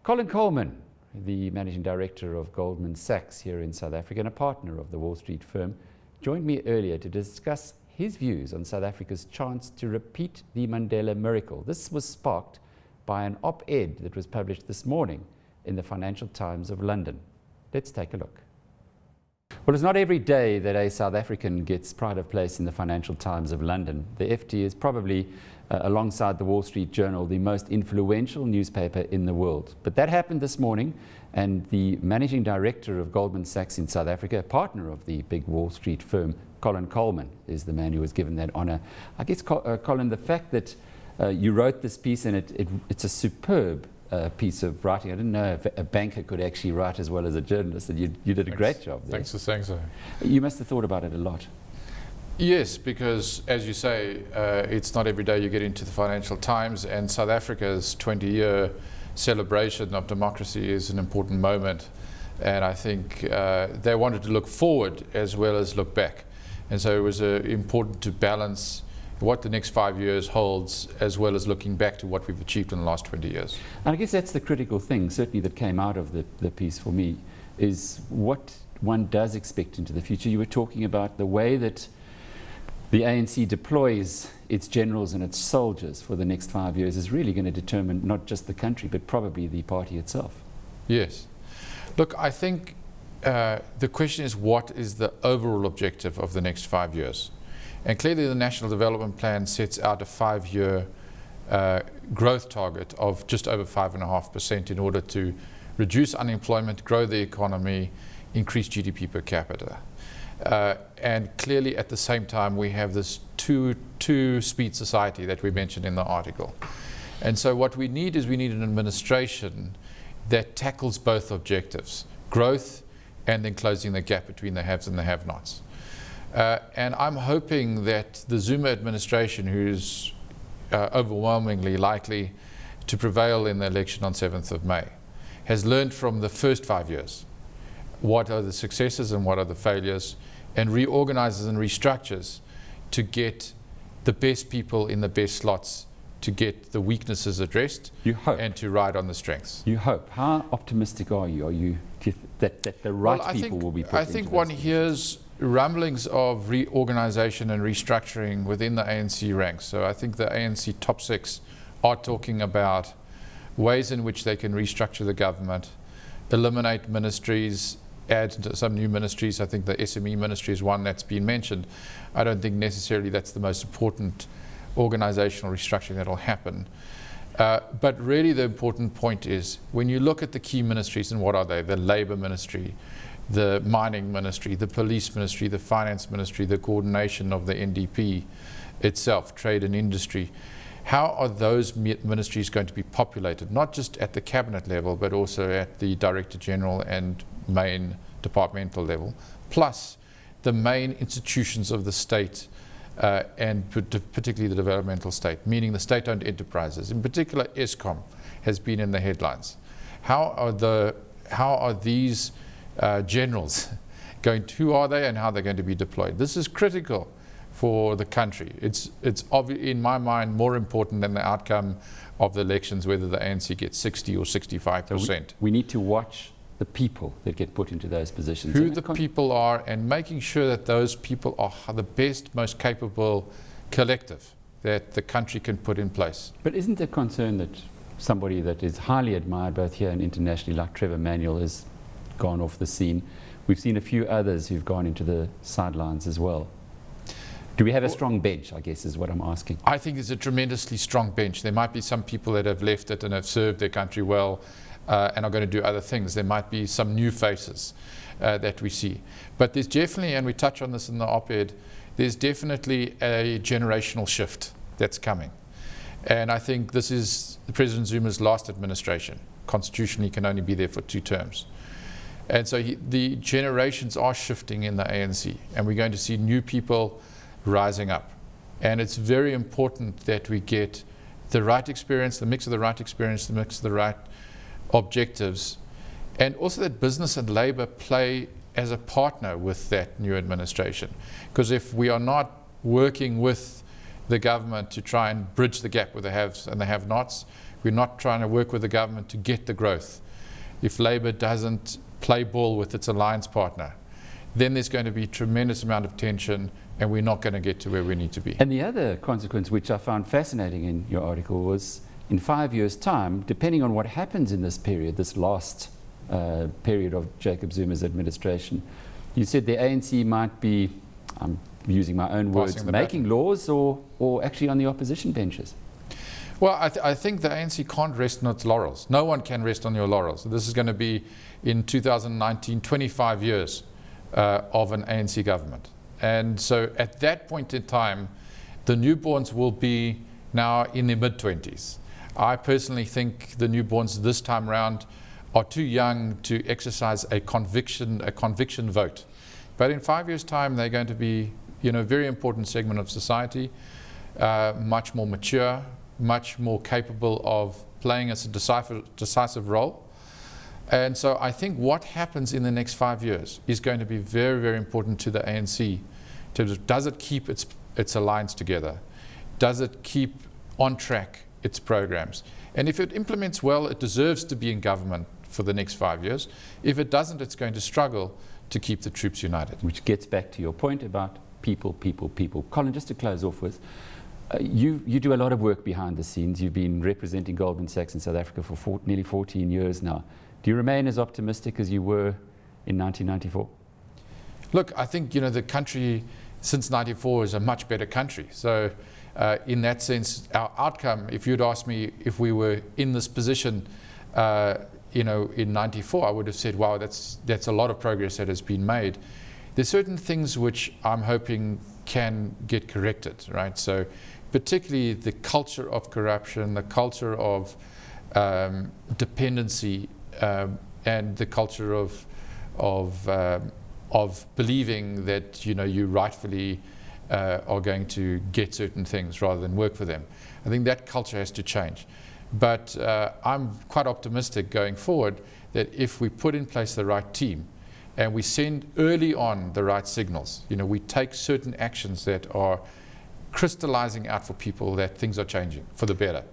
Colin Coleman, the Managing Director of Goldman Sachs here in South Africa and a partner of the Wall Street firm, joined me earlier to discuss his views on South Africa's chance to repeat the Mandela miracle. This was sparked by an op-ed that was published this morning in the Financial Times of London. Let's take a look. Well, it's not every day that a South African gets pride of place in the Financial Times of London. The FT is probably, alongside the Wall Street Journal, the most influential newspaper in the world. But that happened this morning, and the Managing Director of Goldman Sachs in South Africa, a partner of the big Wall Street firm, Colin Coleman, is the man who was given that honor. I guess, Colin, the fact that you wrote this piece, and it's a superb piece of writing. I didn't know if a banker could actually write as well as a journalist, and you did a great job there. Thanks for saying so. You must have thought about it a lot. Yes, because as you say, it's not every day you get into the Financial Times, and South Africa's 20-year celebration of democracy is an important moment. And I think they wanted to look forward as well as look back. And so it was important to balance what the next 5 years holds, as well as looking back to what we've achieved in the last 20 years. And I guess that's the critical thing, certainly, that came out of the piece for me, is what one does expect into the future. You were talking about the way that the ANC deploys its generals and its soldiers for the next 5 years is really going to determine not just the country, but probably the party itself. Yes. Look, I think the question is, what is the overall objective of the next 5 years? And clearly the National Development Plan sets out a 5-year growth target of just over 5.5% in order to reduce unemployment, grow the economy, increase GDP per capita. And clearly at the same time we have this two-speed society that we mentioned in the article. And so what we need is an administration that tackles both objectives, growth and then closing the gap between the haves and the have-nots. And I'm hoping that the Zuma administration, who's overwhelmingly likely to prevail in the election on 7th of May, has learned from the first 5 years what are the successes and what are the failures, and reorganizes and restructures to get the best people in the best slots, to get the weaknesses addressed. You hope. And to ride on the strengths. You hope. How optimistic are you? Are you that the right people will be put into I think one hears rumblings of reorganization and restructuring within the ANC ranks. So I think the ANC top 6 are talking about ways in which they can restructure the government, eliminate ministries, add some new ministries. I think the SME ministry is one that's been mentioned. I don't think necessarily that's the most important organizational restructuring that will happen. But really the important point is, when you look at the key ministries, and what are they? The Labour Ministry, the Mining Ministry, the Police Ministry, the Finance Ministry, the coordination of the NDP itself, Trade and Industry. How are those ministries going to be populated, not just at the cabinet level, but also at the Director General and main departmental level, plus the main institutions of the state, and particularly the developmental state, meaning the state-owned enterprises. In particular, Eskom has been in the headlines. How are these generals who are they and how they're going to be deployed? This is critical for the country. It's in my mind more important than the outcome of the elections, whether the ANC gets 60 or 65%. So we need to watch the people that get put into those positions. Who the people are, and making sure that those people are the best, most capable collective that the country can put in place. But isn't there concern that somebody that is highly admired both here and internationally, like Trevor Manuel, has gone off the scene? We've seen a few others who've gone into the sidelines as well. Do we have a strong bench, I guess, is what I'm asking? I think it's a tremendously strong bench. There might be some people that have left it and have served their country well, and are going to do other things. There might be some new faces that we see. But there's definitely, and we touch on this in the op-ed, there's definitely a generational shift that's coming. And I think this is President Zuma's last administration. Constitutionally, he can only be there for 2 terms. And so the generations are shifting in the ANC, and we're going to see new people rising up. And it's very important that we get the right experience, the mix of the right experience, the mix of the right objectives, and also that business and labor play as a partner with that new administration. Because if we are not working with the government to try and bridge the gap with the haves and the have-nots, We're not trying to work with the government to get the growth. If Labour doesn't play ball with its alliance partner, then there's going to be a tremendous amount of tension, and we're not going to get to where we need to be. And the other consequence, which I found fascinating in your article, was in 5 years' time, depending on what happens in this period, this last period of Jacob Zuma's administration, you said the ANC might be, I'm using my own words, making laws or actually on the opposition benches. Well, I think the ANC can't rest on its laurels. No one can rest on your laurels. This is going to be, in 2019, 25 years of an ANC government. And so at that point in time, the newborns will be now in their mid-20s. I personally think the newborns this time round are too young to exercise a conviction vote. But in 5 years' time, they're going to be, a very important segment of society, much more mature, much more capable of playing as a decisive role. And so I think what happens in the next 5 years is going to be very, very important to the ANC in terms of, does it keep its alliance together? Does it keep on track its programs? And if it implements well, it deserves to be in government for the next 5 years. If it doesn't, it's going to struggle to keep the troops united. Which gets back to your point about people, people, people. Colin, just to close off with, you do a lot of work behind the scenes. You've been representing Goldman Sachs in South Africa for nearly 14 years now. Do you remain as optimistic as you were in 1994? Look, I think, the country since 94 is a much better country. So in that sense, our outcome, if you'd asked me if we were in this position, in 94, I would have said, wow, that's a lot of progress that has been made. There's certain things which I'm hoping can get corrected, right? So particularly the culture of corruption, the culture of dependency, and the culture of believing that you rightfully are going to get certain things rather than work for them. I think that culture has to change. But I'm quite optimistic going forward that if we put in place the right team and we send early on the right signals, we take certain actions that are crystallizing out for people that things are changing for the better.